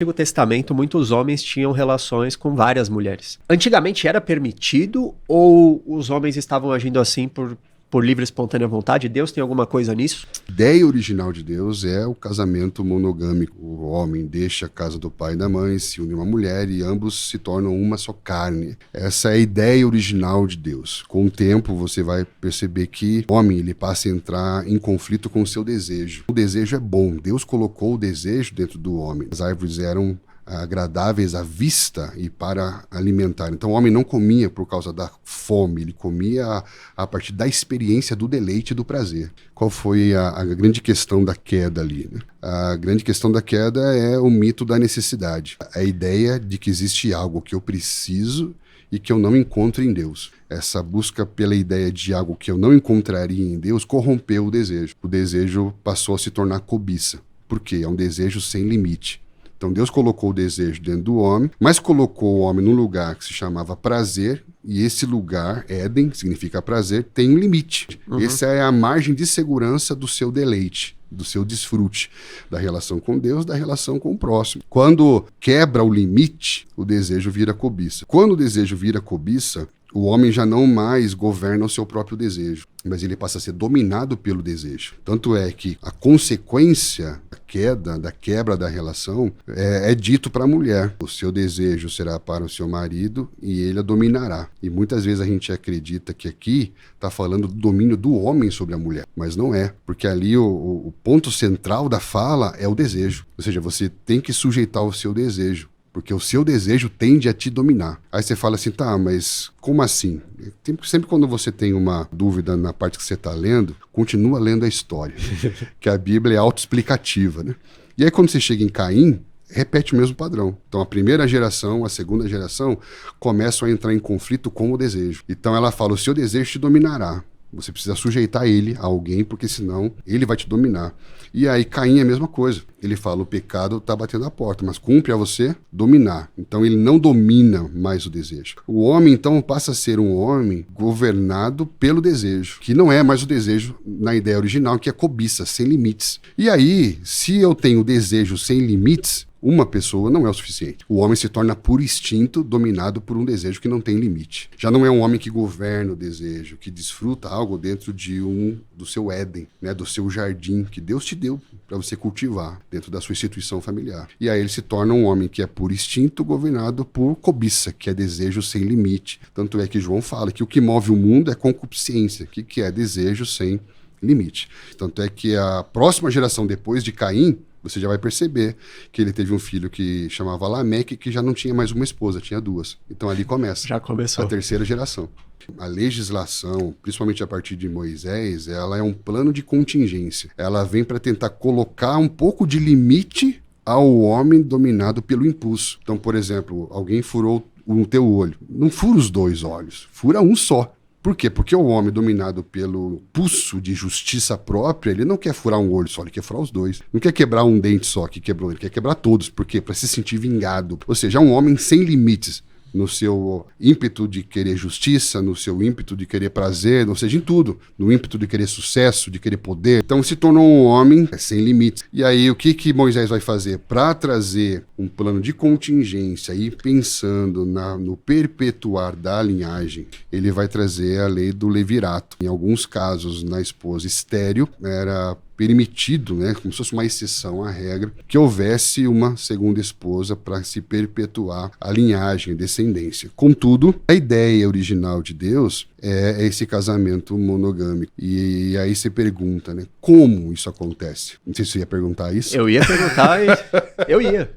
Antigo Testamento, muitos homens tinham relações com várias mulheres. Antigamente era permitido ou os homens estavam agindo assim por livre e espontânea vontade? Deus tem alguma coisa nisso? A ideia original de Deus é o casamento monogâmico. O homem deixa a casa do pai e da mãe, se une a uma mulher e ambos se tornam uma só carne. Essa é a ideia original de Deus. Com o tempo você vai perceber que o homem ele passa a entrar em conflito com o seu desejo. O desejo é bom. Deus colocou o desejo dentro do homem. As árvores eram agradáveis à vista e para alimentar. Então o homem não comia por causa da fome, ele comia a partir da experiência do deleite e do prazer. Qual foi a grande questão da queda ali, né? A grande questão da queda é o mito da necessidade. A ideia de que existe algo que eu preciso e que eu não encontro em Deus. Essa busca pela ideia de algo que eu não encontraria em Deus corrompeu o desejo. O desejo passou a se tornar cobiça. Por quê? É um desejo sem limite. Então Deus colocou o desejo dentro do homem, mas colocou o homem num lugar que se chamava prazer, e esse lugar, Éden, significa prazer, tem um limite. Essa é a margem de segurança do seu deleite, do seu desfrute, da relação com Deus, da relação com o próximo. Quando quebra o limite, o desejo vira cobiça. Quando o desejo vira cobiça, o homem já não mais governa o seu próprio desejo, mas ele passa a ser dominado pelo desejo. Tanto é que a consequência da quebra da relação é dito para a mulher. O seu desejo será para o seu marido e ele a dominará. E muitas vezes a gente acredita que aqui está falando do domínio do homem sobre a mulher, mas não é, porque ali o ponto central da fala é o desejo. Ou seja, você tem que sujeitar o seu desejo, porque o seu desejo tende a te dominar. Aí você fala assim, tá, mas como assim? Sempre quando você tem uma dúvida na parte que você está lendo, continua lendo a história, que a Bíblia é autoexplicativa, né? E aí quando você chega em Caim, repete o mesmo padrão. Então a primeira geração, a segunda geração, começam a entrar em conflito com o desejo. Então ela fala, o seu desejo te dominará. Você precisa sujeitar ele a alguém, porque senão ele vai te dominar. E aí Caim é a mesma coisa. Ele fala, o pecado está batendo a porta, mas cumpre a você dominar. Então ele não domina mais o desejo. O homem, então, passa a ser um homem governado pelo desejo, que não é mais o desejo na ideia original, que é cobiça, sem limites. E aí, se eu tenho desejo sem limites, uma pessoa não é o suficiente. O homem se torna por instinto dominado por um desejo que não tem limite. Já não é um homem que governa o desejo, que desfruta algo dentro do seu Éden, né, do seu jardim que Deus te deu para você cultivar dentro da sua instituição familiar. E aí ele se torna um homem que é por instinto governado por cobiça, que é desejo sem limite. Tanto é que João fala que o que move o mundo é concupiscência, que é desejo sem limite. Tanto é que a próxima geração depois de Caim, você já vai perceber que ele teve um filho que chamava Lameque, que já não tinha mais uma esposa, tinha duas. Então ali começa. Já começou. A terceira geração. A legislação, principalmente a partir de Moisés, ela é um plano de contingência. Ela vem para tentar colocar um pouco de limite ao homem dominado pelo impulso. Então, por exemplo, alguém furou o teu olho. Não fura os dois olhos, fura um só. Por quê? Porque o homem dominado pelo pulso de justiça própria, ele não quer furar um olho só, ele quer furar os dois. Não quer quebrar um dente só que quebrou, ele quer quebrar todos. Por quê? Para se sentir vingado. Ou seja, é um homem sem limites no seu ímpeto de querer justiça, no seu ímpeto de querer prazer, ou seja, em tudo. No ímpeto de querer sucesso, de querer poder. Então se tornou um homem sem limites. E aí o que Moisés vai fazer? Para trazer um plano de contingência e pensando no perpetuar da linhagem, ele vai trazer a lei do levirato. Em alguns casos, na esposa estéril, era permitido, né, como se fosse uma exceção à regra, que houvesse uma segunda esposa para se perpetuar a linhagem, a descendência. Contudo, a ideia original de Deus é esse casamento monogâmico. E aí você pergunta, né, como isso acontece? Não sei se você ia perguntar isso. Eu ia perguntar e eu ia.